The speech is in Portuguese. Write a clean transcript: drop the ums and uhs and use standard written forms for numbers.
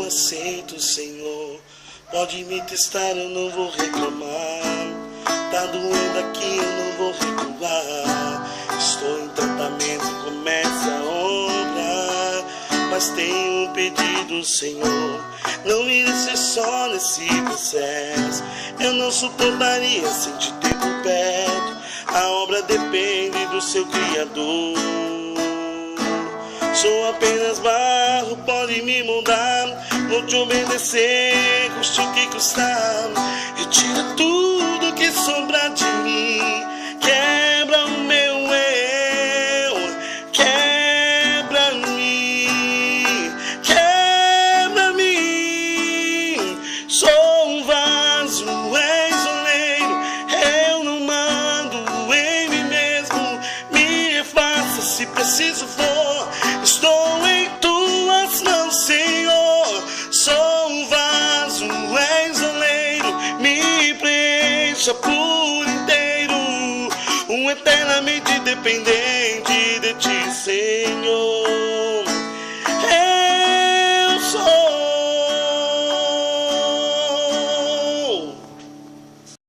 aceito, Senhor. Pode me testar, eu não vou reclamar. Tá doendo aqui, eu não vou recuar. Estou em tratamento, começa a obra. Mas tenho um pedido, Senhor. Não me deixe só nesse processo. Eu não suportaria sem te ter por perto. A obra depende do seu Criador. Sou apenas barro, pode me moldar. Vou te obedecer, custe o que custar. Retira tudo que sobra de mim. Quebra o meu eu. Quebra-me. Quebra-me. Sou um vaso, és oleiro. Eu não mando em mim mesmo. Me refaça se preciso for. Estou em tuas mãos, Senhor. Sou um vaso, és oleiro. Me preencha por inteiro. Um eternamente dependente de ti, Senhor.